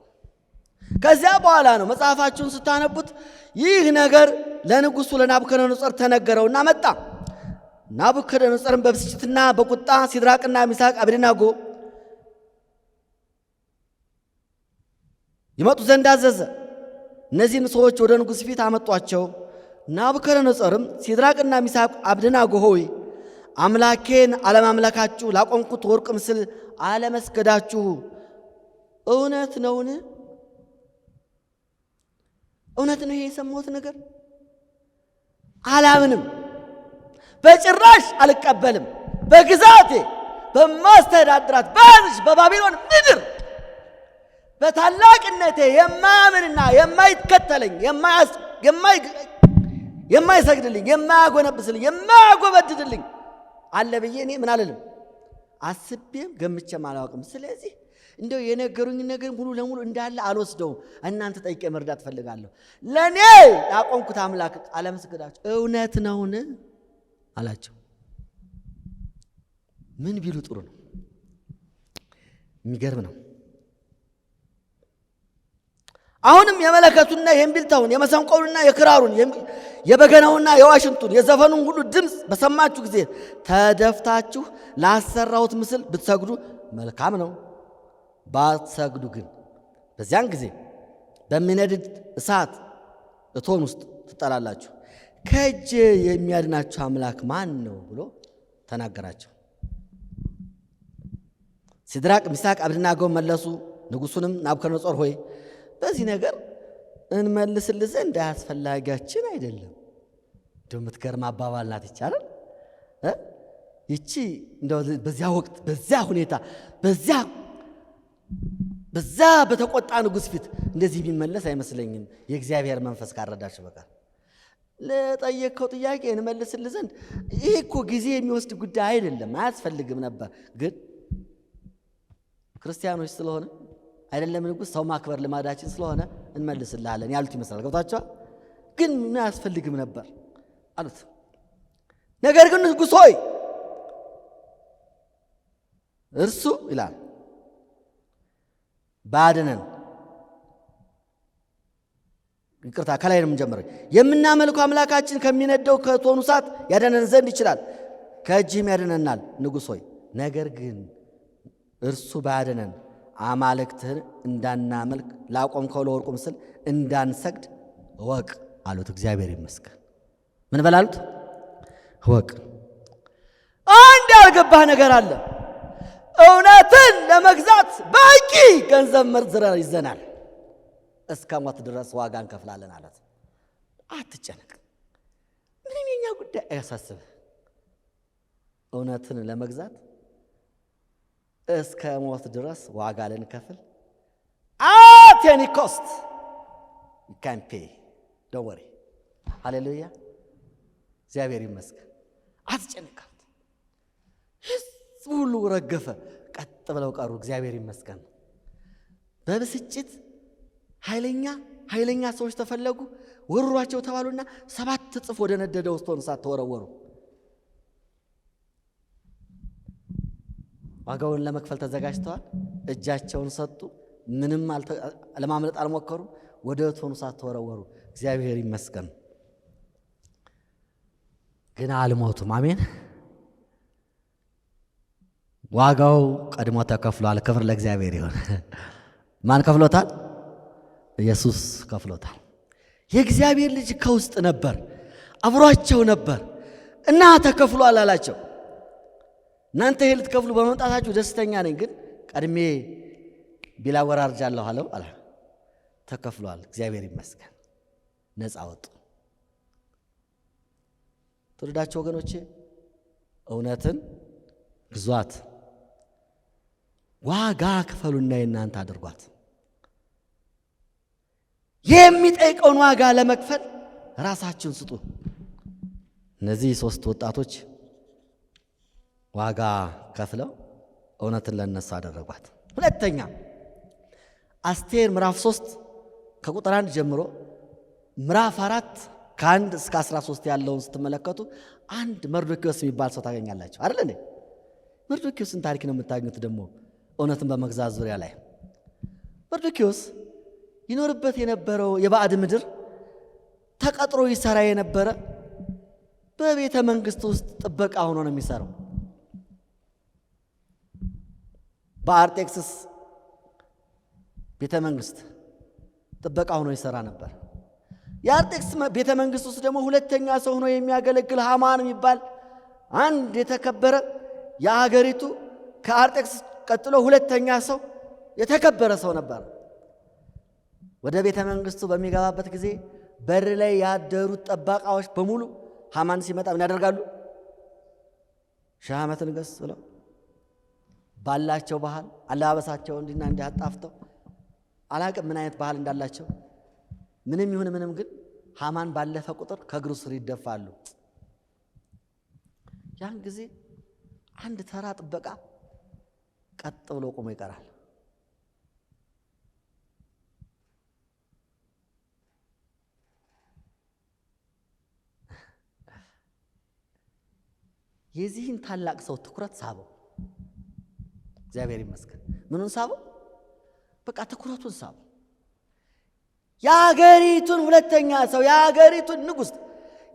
ከዚያ በኋላ ነው መጽሐፋችሁን ስታነቡት ይህ ነገር ለንጉሡ ለናቡከደነፆር ተነገረውና መጣ። ናቡከደነፆርም በብስጭትና በቁጣ ሲድራቅና ሚሳቅ አቤድናጎ ይመጡ ዘንድ አዘዘ። እነዚህም ሰዎች ወደ ንጉሥ ፊት አመጧቸው። ናቡከደነፆርም ሲድራቅና ሚሳቅ አቤድናጎ ሆይ አምላኬን አለማምለካችሁ፣ ላቆምኩት ወርቅ ምስል አለመስገዳችሁ እውነት ነውን? እውነት ነው ይሄ የሰማሁት ነገር? አላምንም፣ በጭራሽ አልቀበልም። በግዛቴ በማስተዳድራት በባቢሎን ምድር በታላቅነቴ የማያምንና የማይከተለኝ የማይሰግድልኝ የማያጎነብስልኝ የማያጎበድድልኝ አለ ብዬ እኔ ምን አልልም፣ አስቤም ገምቼም አላውቅም። ስለዚህ እንደው የነገሩኝ ነገር ሙሉ ለሙሉ እንዳለ አልወስደውም። እናንተ ጠይቄ መርዳት ፈልጋለሁ። ለኔ ያቆምኩት አምላክ አለመስገዳችሁ እውነት ነውን አላቸው። ምን ቢሉ ጥሩ ነው? የሚገርም ነው። አሁንም የመለከቱና የእምቢልታውን የመሰንቆውንና የክራሩን የበገናውና የዋሽንቱን የዘፈኑን ሁሉ ድምፅ በሰማችሁ ጊዜ ተደፍታችሁ ላሰራሁት ምስል ብትሰግዱ መልካም ነው። ባትሰግዱ ግን በዚያን ጊዜ በሚነድድ እሳት እቶን ውስጥ ትጣላላችሁ። ከእጄ የሚያድናችሁ አምላክ ማን ነው ብሎ ተናገራቸው። ሲድራቅ ሚሳቅ አብደናጎ መለሱ። ንጉሡንም ናቡከደነፆር ሆይ በዚህ ነገር እንመልስልህ ዘንድ አስፈላጊያችን አይደለም። እንደው የምትገርም አባባል ናት ይቻላል። ይቺ እንደው በዚያ ወቅት በዚያ ሁኔታ በዛ በተቆጣ ንጉሥ ፊት እንደዚህ የሚመለስ አይመስለኝም፣ የእግዚአብሔር መንፈስ ካረዳችሁ በቃል ለጠየቅከው ጥያቄ እንመልስልህ ዘንድ ይሄ እኮ ጊዜ የሚወስድ ጉዳይ አይደለም፣ አያስፈልግም ነበር። ግን ክርስቲያኖች ስለሆነ አይደለም ንጉሥ ሰው ማክበር ልማዳችን ስለሆነ እንመልስልሃለን ያሉት ይመስላል። ገብታችኋል? ግን ምን አያስፈልግም ነበር አሉት። ነገር ግን ንጉሥ ሆይ እርሱ ይላል ባድነን፣ ይቅርታ ከላይ ነው የምንጀምረው። የምናመልከው አምላካችን ከሚነደው ከእቶኑ እሳት ያደነን ዘንድ ይችላል፣ ከእጅህም ያድነናል። ንጉሥ ሆይ ነገር ግን እርሱ ባያድነን አማልክትህን እንዳናመልክ ላቆምከው ለወርቁ ምስል እንዳንሰግድ እወቅ አሉት። እግዚአብሔር ይመስገን። ምን በላሉት? እወቅ። አንድ ያልገባህ ነገር አለ። እውነትን ለመግዛት በቂ ገንዘብ መርዝረን ይዘናል፣ እስከ ሞት ድረስ ዋጋ እንከፍላለን አለት። አትጨነቅ፣ ምንም የኛ ጉዳይ አያሳስብህ። እውነትን ለመግዛት እስከ ሞት ድረስ ዋጋ ልንከፍል at any cost you can pay, don't worry. ሃሌሉያ፣ እግዚአብሔር ይመስገን። አትጨነቅ። ህዝቡ ሁሉ ረገፈ፣ ቀጥ ብለው ቀሩ። እግዚአብሔር ይመስገን። በብስጭት ኃይለኛ ሰዎች ተፈለጉ፣ ወሯቸው ተባሉና 7 እጥፍ ወደ ነደደው እቶን እሳት ተወረወሩ። ዋጋውን ለመክፈል ተዘጋጅተዋል። እጃቸውን ሰጡ። ምንም ለማምለጥ አልሞከሩ። ወደ እቶኑ እሳት ተወረወሩ። እግዚአብሔር ይመስገን። ግን አልሞቱም። አሜን። ዋጋው ቀድሞ ተከፍሏል። ክብር ለእግዚአብሔር ይሁን። ማን ከፍሎታል? ኢየሱስ ከፍሎታል። የእግዚአብሔር ልጅ ከውስጥ ነበር፣ አብሯቸው ነበር እና ተከፍሏል አላቸው። እናንተ ይሄ ልትከፍሉ በመምጣታችሁ ደስተኛ ነኝ፣ ግን ቀድሜ ቢላ ወራርጃለሁ አለው አለ። ተከፍሏል። እግዚአብሔር ይመስገን። ነፃ ወጡ። ተወዳችሁ ወገኖቼ፣ እውነትን ግዟት፣ ዋጋ ክፈሉና የእናንተ አድርጓት። የሚጠይቀውን ዋጋ ለመክፈል ራሳችሁን ስጡ። እነዚህ 3 ወጣቶች ዋጋ ከፍለው እውነትን ለነሱ አደረጓት። ሁለተኛ አስቴር ምዕራፍ 3 ከቁጥር 1 ጀምሮ ምዕራፍ 4 ከ1 እስከ 13 ያለውን ስትመለከቱ አንድ መርዶክዮስ የሚባል ሰው ታገኛላችሁ አይደል እንዴ? መርዶክዮስን ታሪክ ነው የምታገኙት ደግሞ እውነትን በመግዛት ዙሪያ ላይ። መርዶክዮስ ይኖርበት የነበረው የባዕድ ምድር ተቀጥሮ ይሰራ የነበረ በቤተ መንግስት ውስጥ ጥበቃ ሆኖ ነው የሚሰራው። በአርጤክስስ ቤተ መንግስት ጥበቃ ሆኖ ይሰራ ነበር። የአርጤክስስ ቤተ መንግስት ውስጥ ደግሞ ሁለተኛ ሰው ሆኖ የሚያገለግል ሃማን የሚባል አንድ የተከበረ የአገሪቱ ከአርጤክስስ ቀጥሎ ሁለተኛ ሰው የተከበረ ሰው ነበር። ወደ ቤተ መንግስቱ በሚገባበት ጊዜ በር ላይ ያደሩት ጠባቃዎች በሙሉ ሃማን ሲመጣ ምን ያደርጋሉ? ሺህ ዓመት ንገስ ብለው ባላቸው ባህል አለባበሳቸው እንዲና እንዲህ አጣፍተው አላቅም ምን አይነት ባህል እንዳላቸው ምንም ይሁን ምንም፣ ግን ሃማን ባለፈ ቁጥር ከእግሩ ስር ይደፋሉ። ያን ጊዜ አንድ ተራ ጥበቃ ቀጥ ብሎ ቆሞ ይቀራል። የዚህን ታላቅ ሰው ትኩረት ሳበው። እግዚአብሔር ይመስገን። ምኑን ሳበው? በቃ ትኩረቱን ሳበው። የአገሪቱን ሁለተኛ ሰው፣ የአገሪቱን ንጉሥ፣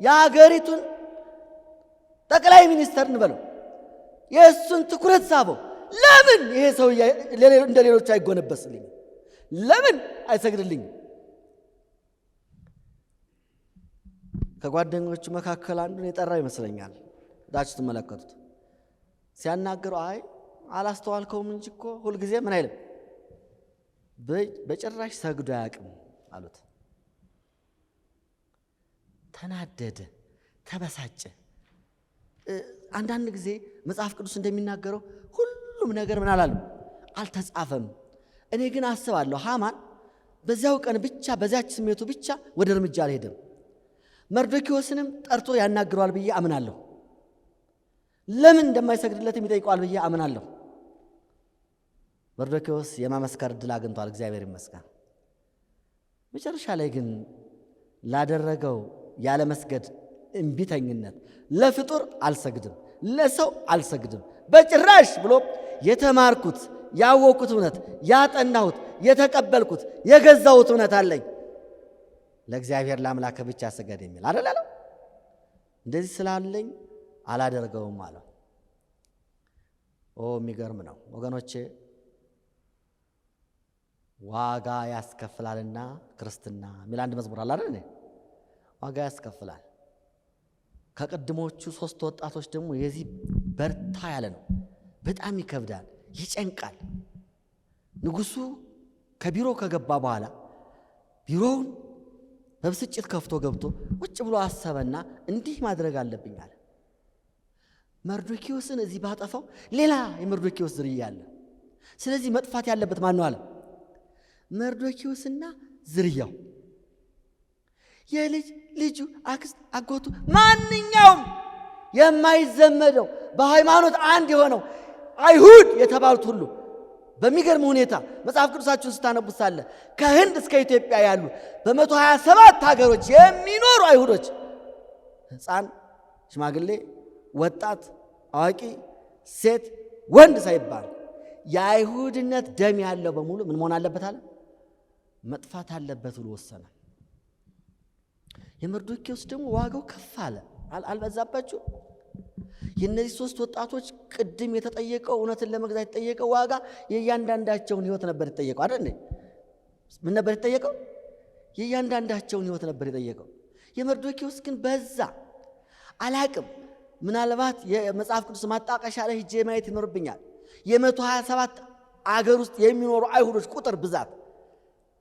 የአገሪቱን ጠቅላይ ሚኒስተር እንበለው፣ የእሱን ትኩረት ሳበው። ለምን ይሄ ሰው እንደ ሌሎች አይጎነበስልኝም? ለምን አይሰግድልኝም? ከጓደኞቹ መካከል አንዱን የጠራው ይመስለኛል። ዳችሁ ተመለከቱት። ሲያናገረው አይ አላስተዋልከውም እንጂ እኮ ሁልጊዜ ምን አይልም በጭራሽ ሰግዶ አያውቅም አሉት። ተናደደ፣ ተበሳጨ። አንዳንድ ጊዜ መጽሐፍ ቅዱስ እንደሚናገረው ሁሉም ነገር ምን አላለም አልተጻፈም። እኔ ግን አስባለሁ ሃማን በዚያው ቀን ብቻ በዚያች ስሜቱ ብቻ ወደ እርምጃ አልሄደም። መርዶክዮስንም ጠርቶ ያናግረዋል ብዬ አምናለሁ። ለምን እንደማይሰግድለትም ይጠይቀዋል ብዬ አምናለሁ። መርዶክዮስ የማመስከር ዕድል አግኝቷል። እግዚአብሔር ይመስገን። መጨረሻ ላይ ግን ላደረገው ያለ መስገድ እምቢተኝነት ለፍጡር አልሰግድም፣ ለሰው አልሰግድም በጭራሽ ብሎ የተማርኩት ያወቅኩት እውነት ያጠናሁት የተቀበልኩት የገዛሁት እውነት አለኝ፣ ለእግዚአብሔር ለአምላክ ብቻ ስገድ የሚል አይደል? እንደዚህ ስላለኝ አላደርገውም አለው። የሚገርም ነው ወገኖቼ። ዋጋ ያስከፍላልና ክርስትና የሚል አንድ መዝሙር አለ አይደል? ዋጋ ያስከፍላል። ከቅድሞቹ 3 ወጣቶች ደግሞ የዚህ በርታ ያለ ነው። በጣም ይከብዳል፣ ይጨንቃል። ንጉሱ ከቢሮ ከገባ በኋላ ቢሮውን በብስጭት ከፍቶ ገብቶ ቁጭ ብሎ አሰበና እንዲህ ማድረግ አለብኝ አለ። መርዶክዮስን እዚህ ባጠፋው ሌላ የመርዶክዮስ ዝርያ አለ። ስለዚህ መጥፋት ያለበት ማን ነው አለ? መርዶክዮስና ዝርያው፣ የልጅ ልጁ፣ አክስት፣ አጎቱ፣ ማንኛውም የማይዘመደው በሃይማኖት አንድ የሆነው አይሁድ የተባሉት ሁሉ በሚገርም ሁኔታ መጽሐፍ ቅዱሳችሁን ስታነቡት ሳለ ከህንድ እስከ ኢትዮጵያ ያሉ በ127 ሀገሮች የሚኖሩ አይሁዶች ሕፃን፣ ሽማግሌ፣ ወጣት፣ አዋቂ፣ ሴት፣ ወንድ ሳይባል የአይሁድነት ደም ያለው በሙሉ ምን መሆን አለበት አለ? መጥፋት አለበት ብሎ ወሰነ። የመርዶክዮስ ደግሞ ዋጋው ከፍ አለ። አልበዛባችሁ? የእነዚህ 3 ወጣቶች ቅድም የተጠየቀው እውነትን ለመግዛት የተጠየቀው ዋጋ የእያንዳንዳቸውን ህይወት ነበር የተጠየቀው አይደል? ምን ነበር የተጠየቀው? የእያንዳንዳቸውን ህይወት ነበር የተጠየቀው። የመርዶክዮስ ግን በዛ። አላቅም፣ ምናልባት የመጽሐፍ ቅዱስ ማጣቀሻ ላይ ሄጄ ማየት ይኖርብኛል። የ127 አገር ውስጥ የሚኖሩ አይሁዶች ቁጥር ብዛት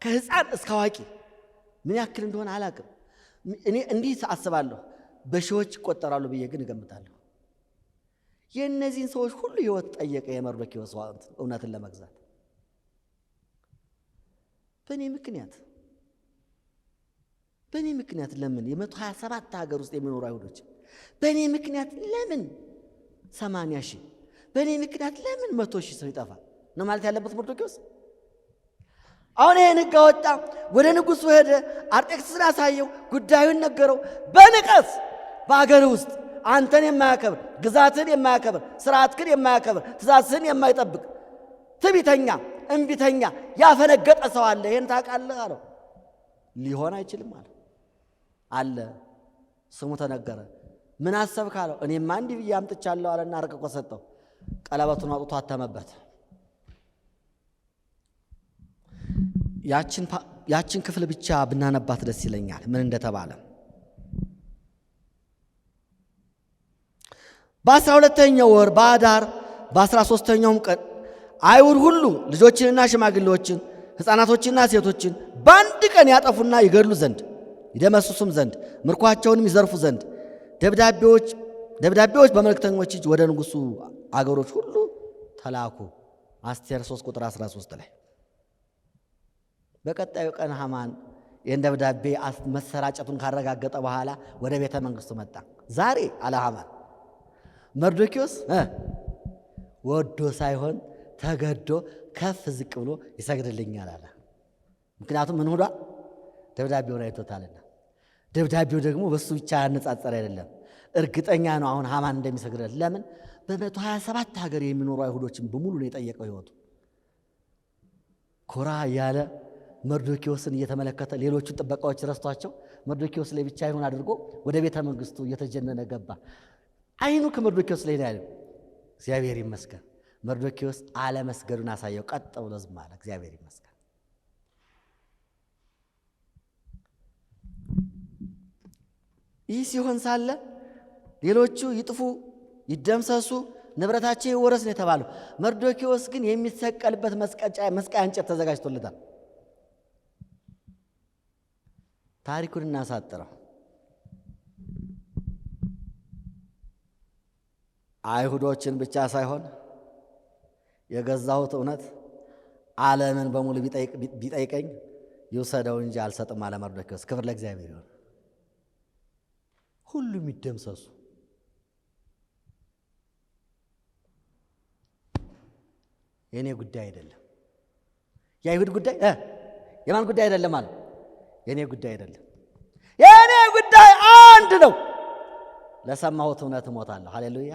ከህፃን እስከ አዋቂ ምን ያክል እንደሆነ አላቅም። እኔ እንዲህ አስባለሁ፣ በሺዎች ይቆጠራሉ ብዬ ግን እገምታለሁ። የእነዚህን ሰዎች ሁሉ ህይወት ጠየቀ የመርዶክዮስ እውነትን ለመግዛት። በእኔ ምክንያት ለምን የ127 ሀገር ውስጥ የሚኖሩ አይሁዶች በእኔ ምክንያት ለምን 80 ሺህ በእኔ ምክንያት ለምን 100 ሺህ ሰው ይጠፋል ነው ማለት ያለበት መርዶክዮስ። አሁን ይህን ሕግ አወጣ፣ ወደ ንጉሱ ሄደ፣ አርጤክስስን አሳየው፣ ጉዳዩን ነገረው። በንቀት በአገር ውስጥ አንተን የማያከብር ግዛትን የማያከብር ስርዓትህን የማያከብር ትእዛዝህን የማይጠብቅ ትዕቢተኛ፣ እምቢተኛ፣ ያፈነገጠ ሰው አለ። ይሄን ታውቃለህ አለው። ሊሆን አይችልም አለ። ስሙ ተነገረ። ምን አሰብክ አለው። እኔማ እንዲህ ብዬ አምጥቻለሁ አለና አርቅቆ ሰጠው። ቀለበቱን አውጥቶ አተመበት። ያችን ክፍል ብቻ ብናነባት ደስ ይለኛል ምን እንደተባለ። በ12ኛው ወር በአዳር በ13ኛውም ቀን አይሁድ ሁሉ ልጆችንና ሽማግሌዎችን ሕፃናቶችንና ሴቶችን በአንድ ቀን ያጠፉና ይገድሉ ዘንድ ይደመስሱም ዘንድ ምርኳቸውንም ይዘርፉ ዘንድ ደብዳቤዎች በመልእክተኞች እጅ ወደ ንጉሡ አገሮች ሁሉ ተላኩ። አስቴር 3 ቁጥር 13 ላይ። በቀጣዩ ቀን ሃማን ይህን ደብዳቤ መሰራጨቱን ካረጋገጠ በኋላ ወደ ቤተ መንግሥቱ መጣ። ዛሬ አለ ሃማን መርዶክዮስ ወዶ ሳይሆን ተገዶ ከፍ ዝቅ ብሎ ይሰግድልኛል አለ። ምክንያቱም ምን ሆዷል? ደብዳቤውን አይቶታልና። ደብዳቤው ደግሞ በሱ ብቻ ያነጻጸረ አይደለም፣ እርግጠኛ ነው አሁን ሃማን እንደሚሰግድለት። ለምን? በ127 ሀገር የሚኖሩ አይሁዶችን በሙሉ ነው የጠየቀው። ህይወቱ ኮራ ያለ መርዶክዮስን እየተመለከተ ሌሎቹን ጥበቃዎች ረስቷቸው መርዶክዮስ ላይ ብቻ ይሁን አድርጎ ወደ ቤተ መንግሥቱ እየተጀነነ ገባ። አይኑ ከመርዶክዮስ ላይ ነው ያለው። እግዚአብሔር ይመስገን። መርዶክዮስ አለመስገዱን አሳየው። ቀጥ ብሎ ዝም አለ። እግዚአብሔር ይመስገን። ይህ ሲሆን ሳለ ሌሎቹ ይጥፉ፣ ይደምሰሱ፣ ንብረታቸው ይወረስ ነው የተባለው። መርዶክዮስ ግን የሚሰቀልበት መስቀያ እንጨት ተዘጋጅቶለታል። ታሪኩን እናሳጥረው። አይሁዶችን ብቻ ሳይሆን የገዛሁት እውነት ዓለምን በሙሉ ቢጠይቀኝ ይውሰደው እንጂ አልሰጥም አለ መርዶክዮስ። ክብር ለእግዚአብሔር ይሁን። ሁሉም ይደምሰሱ። የኔ ጉዳይ አይደለም። የአይሁድ ጉዳይ የማን ጉዳይ አይደለም አለ። የኔ ጉዳይ አይደለም። የኔ ጉዳይ አንድ ነው። ለሰማሁት እውነት እሞታለሁ። ሃሌሉያ።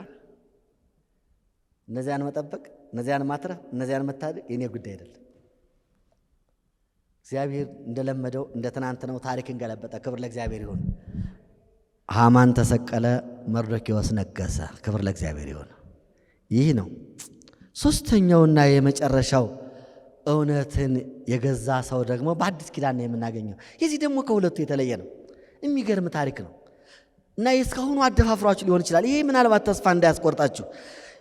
እነዚያን መጠበቅ፣ እነዚያን ማትረፍ፣ እነዚያን መታደግ የኔ ጉዳይ አይደለም። እግዚአብሔር እንደለመደው እንደ ትናንት ነው ታሪክን ገለበጠ። ክብር ለእግዚአብሔር ይሁን። ሃማን ተሰቀለ፣ መርዶክዮስ ነገሰ። ክብር ለእግዚአብሔር ይሁን። ይህ ነው ሶስተኛውና የመጨረሻው እውነትን የገዛ ሰው ደግሞ በአዲስ ኪዳን ነው የምናገኘው። የዚህ ደግሞ ከሁለቱ የተለየ ነው። የሚገርም ታሪክ ነው እና እስካሁኑ አደፋፍሯችሁ ሊሆን ይችላል። ይሄ ምናልባት ተስፋ እንዳያስቆርጣችሁ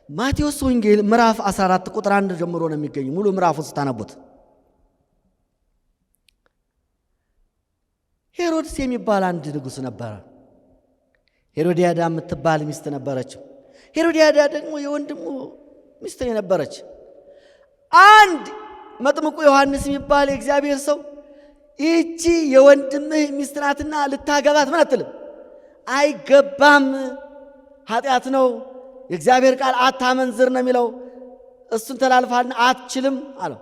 ማቴዎስ ወንጌል ምዕራፍ 14 ቁጥር 1 ጀምሮ ነው የሚገኙ። ሙሉ ምዕራፉን ስታነቡት ሄሮድስ የሚባል አንድ ንጉሥ ነበረ። ሄሮዲያዳ የምትባል ሚስት ነበረችው። ሄሮዲያዳ ደግሞ የወንድሙ ሚስት ነበረች። አንድ መጥምቁ ዮሐንስ የሚባል የእግዚአብሔር ሰው ይህቺ የወንድምህ ሚስት ናትና ልታገባት ምን አትልም፣ አይገባም፣ ኃጢአት ነው፣ የእግዚአብሔር ቃል አታመንዝር ነው የሚለው፣ እሱን ተላልፋልና አትችልም አለው።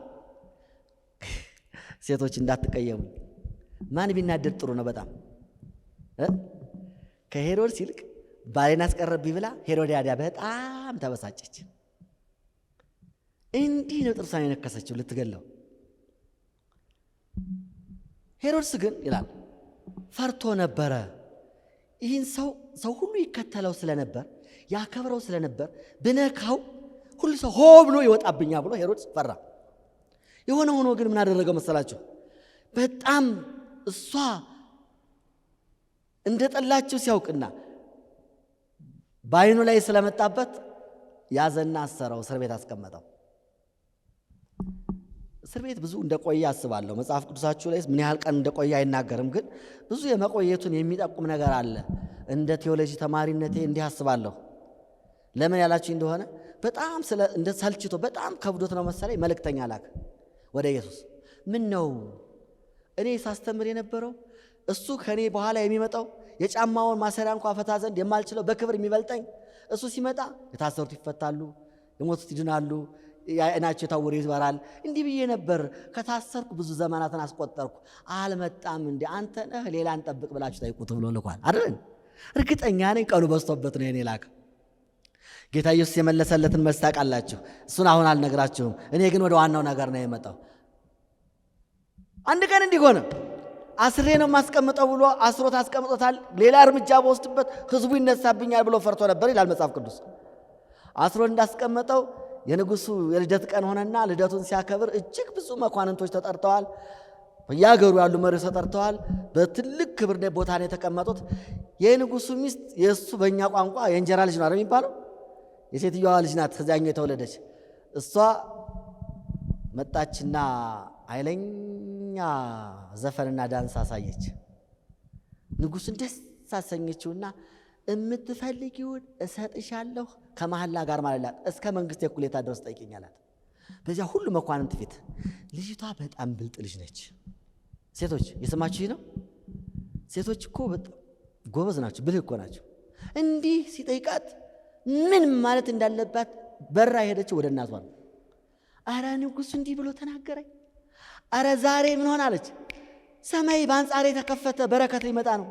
ሴቶች እንዳትቀየሙ። ማን ቢናደድ ጥሩ ነው? በጣም ከሄሮድስ ይልቅ ባሌን አስቀረብኝ ብላ ሄሮድያዳ በጣም ተበሳጨች። እንዲህ ነው ጥርሷን የነከሰችው ልትገለው። ሄሮድስ ግን ይላል ፈርቶ ነበረ። ይህን ሰው ሁሉ ይከተለው ስለነበር ያከብረው ስለነበር ብነካው ሁሉ ሰው ሆ ብሎ ይወጣብኛ ብሎ ሄሮድስ ፈራ። የሆነ ሆኖ ግን ምን አደረገው መሰላችሁ? በጣም እሷ እንደጠላችው ሲያውቅና በዓይኑ ላይ ስለመጣበት ያዘና አሰረው፣ እስር ቤት አስቀመጠው። እስር ቤት ብዙ እንደቆየ አስባለሁ። መጽሐፍ ቅዱሳችሁ ላይ ምን ያህል ቀን እንደቆየ አይናገርም፣ ግን ብዙ የመቆየቱን የሚጠቁም ነገር አለ። እንደ ቴዎሎጂ ተማሪነቴ እንዲህ አስባለሁ። ለምን ያላችሁ እንደሆነ በጣም እንደ ሰልችቶ በጣም ከብዶት ነው መሰለኝ መልእክተኛ ላከ ወደ ኢየሱስ። ምን ነው እኔ ሳስተምር የነበረው እሱ ከኔ በኋላ የሚመጣው የጫማውን ማሰሪያ እንኳን ፈታ ዘንድ የማልችለው በክብር የሚበልጠኝ እሱ ሲመጣ የታሰሩት ይፈታሉ፣ የሞቱት ይድናሉ፣ አይናቸው የታወሩ ይበራል። እንዲህ ብዬ ነበር። ከታሰርኩ ብዙ ዘመናትን አስቆጠርኩ። አልመጣም። እንደ አንተ ነህ ሌላ እንጠብቅ ብላችሁ ጠይቁት ብሎ ልኳል አይደል? እርግጠኛ ነኝ ቀኑ በዝቶበት ነው የኔ ላከ። ጌታ ኢየሱስ የመለሰለትን መልስ ታውቃላችሁ። እሱን አሁን አልነግራችሁም። እኔ ግን ወደ ዋናው ነገር ነው የመጣው። አንድ ቀን እንዲህ ሆነ። አስሬ ነው ማስቀምጠው ብሎ አስሮት አስቀምጦታል። ሌላ እርምጃ በወስድበት ህዝቡ ይነሳብኛል ብሎ ፈርቶ ነበር ይላል መጽሐፍ ቅዱስ። አስሮት እንዳስቀመጠው የንጉሱ የልደት ቀን ሆነና ልደቱን ሲያከብር እጅግ ብዙ መኳንንቶች ተጠርተዋል። በየአገሩ ያሉ መሪዎች ተጠርተዋል። በትልቅ ክብር ቦታ ነው የተቀመጡት። የንጉሱ ሚስት የእሱ በእኛ ቋንቋ የእንጀራ ልጅ ነው የሚባለው፣ የሴትዮዋ ልጅ ናት፣ ከዚያኛው የተወለደች። እሷ መጣችና ኃይለኛ ዘፈንና ዳንስ አሳየች። ንጉሱን ደስ አሰኘችውና የምትፈልጊውን እሰጥሻለሁ ከመሐላ ጋር ማለላት እስከ መንግስት የኩሌታ ድረስ ጠይቀኛላት። በዚያ ሁሉ መኳንንት ፊት ልጅቷ በጣም ብልጥ ልጅ ነች። ሴቶች የሰማችሁ ነው። ሴቶች እኮ በጣም ጎበዝ ናቸው፣ ብልህ እኮ ናቸው። እንዲህ ሲጠይቃት ምን ማለት እንዳለባት በራ ሄደችው ወደ እናቷ ነው። አረ ንጉሱ እንዲህ ብሎ ተናገረኝ። አረ ዛሬ ምን ሆናለች? ሰማይ በአንጻሬ ተከፈተ፣ በረከት ሊመጣ ነው።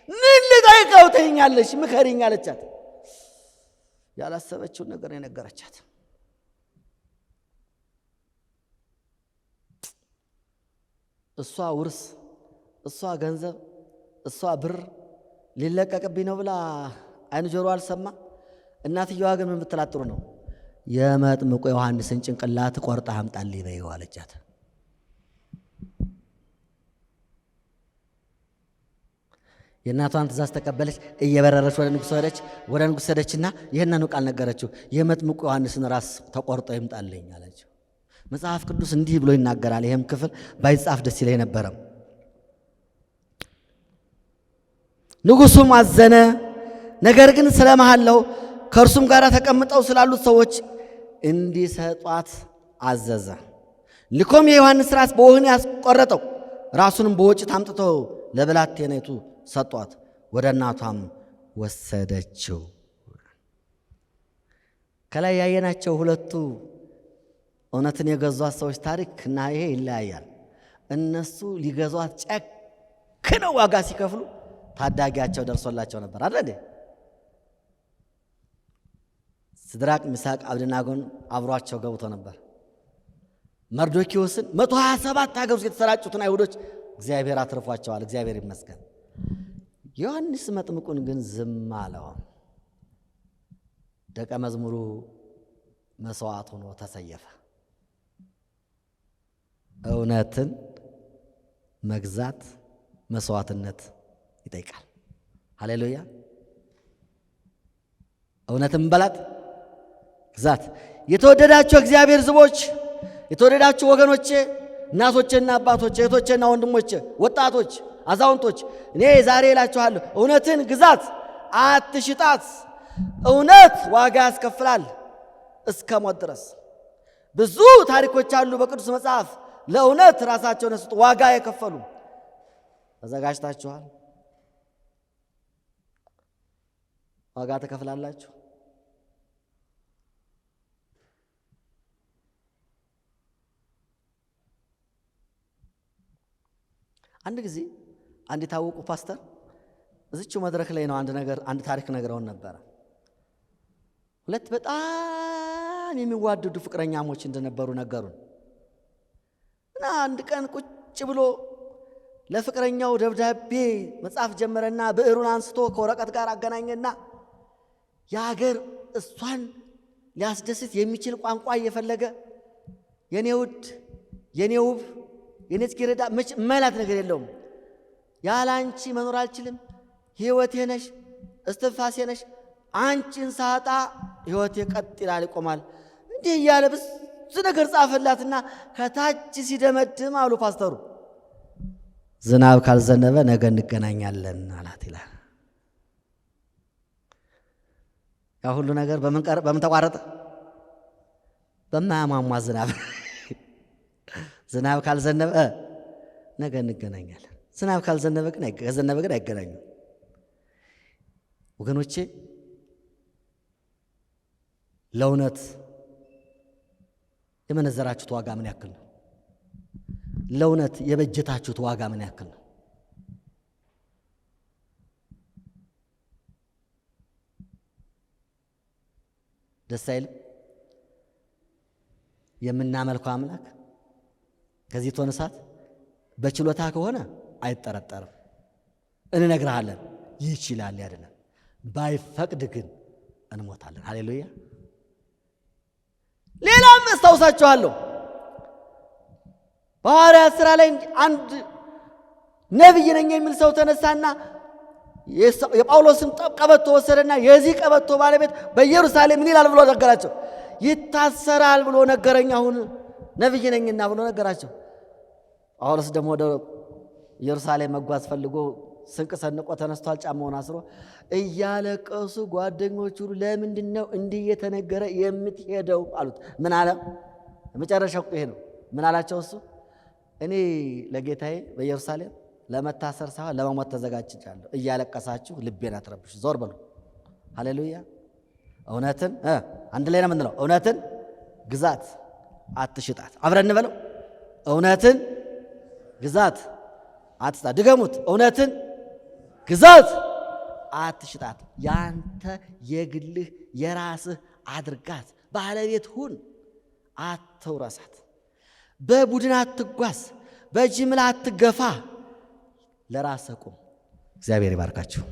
ምን ልጠይቀው ትይኛለሽ? ምከሪኝ አለቻት። ያላሰበችውን ነገር ነው የነገረቻት። እሷ ውርስ፣ እሷ ገንዘብ፣ እሷ ብር ሊለቀቅብኝ ነው ብላ አይኑ ጆሮ አልሰማ። እናትየዋ ግን ምን ብትላት ጥሩ ነው? የመጥምቁ ዮሐንስን ጭንቅላት ቆርጣ አምጣልኝ በይው አለቻት። የእናቷን ትእዛዝ ተቀበለች። እየበረረች ወደ ንጉሥ ሄደች። ወደ ንጉሥ ሄደችና ይህንኑ ቃል ነገረችው። የመጥምቁ ዮሐንስን ራስ ተቆርጦ ይምጣልኝ አለችው። መጽሐፍ ቅዱስ እንዲህ ብሎ ይናገራል። ይህም ክፍል ባይጻፍ ደስ ይለኝ ነበረ። ንጉሡም አዘነ። ነገር ግን ስለ መሐላው ከእርሱም ጋር ተቀምጠው ስላሉት ሰዎች እንዲሰጧት አዘዘ። ልኮም የዮሐንስ ራስ በወህኒ ያስቆረጠው፣ ራሱንም በወጭት አምጥተው ለብላቴናይቱ ሰጧት። ወደ እናቷም ወሰደችው። ከላይ ያየናቸው ሁለቱ እውነትን የገዟት ሰዎች ታሪክ እና ይሄ ይለያያል። እነሱ ሊገዟት ጨክነው ዋጋ ሲከፍሉ ታዳጊያቸው ደርሶላቸው ነበር አይደል? ሲድራቅ ሚሳቅ አብደናጎን አብሯቸው ገብቶ ነበር። መርዶክዮስን 127 ሀገር ውስጥ የተሰራጩትን አይሁዶች እግዚአብሔር አትርፏቸዋል። እግዚአብሔር ይመስገን። ዮሐንስ መጥምቁን ግን ዝም አለው። ደቀ መዝሙሩ መስዋዕት ሆኖ ተሰየፈ። እውነትን መግዛት መስዋዕትነት ይጠይቃል። ሃሌሉያ! እውነትን በላት ግዛት። የተወደዳችሁ እግዚአብሔር ሕዝቦች፣ የተወደዳችሁ ወገኖቼ፣ እናቶቼና አባቶቼ፣ እህቶቼና ወንድሞቼ፣ ወጣቶች፣ አዛውንቶች፣ እኔ ዛሬ እላችኋለሁ እውነትን ግዛት፣ አትሽጣት። እውነት ዋጋ ያስከፍላል እስከ ሞት ድረስ። ብዙ ታሪኮች አሉ በቅዱስ መጽሐፍ ለእውነት ራሳቸውን የሰጡ ዋጋ የከፈሉ። ተዘጋጅታችኋል? ዋጋ ትከፍላላችሁ? አንድ ጊዜ አንድ የታወቁ ፓስተር እዚችው መድረክ ላይ ነው አንድ ታሪክ ነግረውን ነበረ። ሁለት በጣም የሚዋደዱ ፍቅረኛሞች እንደነበሩ ነገሩን እና አንድ ቀን ቁጭ ብሎ ለፍቅረኛው ደብዳቤ መጻፍ ጀመረና ብዕሩን አንስቶ ከወረቀት ጋር አገናኘና የሀገር እሷን ሊያስደስት የሚችል ቋንቋ እየፈለገ የኔ ውድ፣ የኔ ውብ፣ የኔ ጽጌረዳ መላት ነገር የለውም። ያለ አንቺ መኖር አልችልም፣ ሕይወቴ ነሽ፣ እስትንፋሴ ነሽ፣ አንቺን ሳጣ ሕይወቴ ቀጥ ይላል ይቆማል። እንዲህ እያለ ብዙ ነገር ጻፈላትና ከታች ሲደመድም አሉ ፓስተሩ ዝናብ ካልዘነበ ነገ እንገናኛለን አላት ይላል። ያ ሁሉ ነገር በምን ተቋረጠ? በማያሟሟ ዝናብ። ዝናብ ካልዘነበ ነገ እንገናኛለን። ዝናብ ካልዘነበ ግን አይገናኙም። ወገኖቼ ለእውነት የመነዘራችሁት ዋጋ ምን ያክል ነው? ለእውነት የበጀታችሁት ዋጋ ምን ያክል ነው? ደስ አይልም? የምናመልከው አምላክ ከዚህ ቶን እሳት በችሎታ ከሆነ አይጠረጠርም። እንነግርሃለን ይችላል ያድነን። ባይፈቅድ ግን እንሞታለን። ሃሌሉያ! ሌላም አስታውሳችኋለሁ በሐዋርያት ሥራ ላይ አንድ ነቢይ ነኝ የሚል ሰው ተነሳና የጳውሎስን ቀበቶ ወሰደና የዚህ ቀበቶ ባለቤት በኢየሩሳሌም ምን ይላል ብሎ ነገራቸው። ይታሰራል ብሎ ነገረኝ፣ አሁን ነቢይ ነኝና ብሎ ነገራቸው። ጳውሎስ ደግሞ ወደ ኢየሩሳሌም መጓዝ ፈልጎ ስንቅ ሰንቆ ተነስቷል። ጫማውን አስሮ እያለቀሱ ጓደኞቹ ለምንድን ነው እንዲህ የተነገረ የምትሄደው አሉት። ምን አለ? መጨረሻው ይሄ ነው። ምን አላቸው? እሱ እኔ ለጌታዬ በኢየሩሳሌም ለመታሰር ሳይሆን ለመሞት ተዘጋጅቻለሁ። እያለቀሳችሁ ልቤን አትረብሹ፣ ዞር በሉ። ሃሌሉያ! እውነትን አንድ ላይ ነው የምንለው። እውነትን ግዛት አትሽጣት። አብረን እንበለው። እውነትን ግዛት አትሽጣት። ድገሙት። እውነትን ግዛት አትሽጣት። ያንተ የግልህ የራስህ አድርጋት። ባለቤት ሁን፣ አትውረሳት። በቡድን አትጓዝ፣ በጅምላ አትገፋ። ለራስህ ቁም። እግዚአብሔር ይባርካችሁ።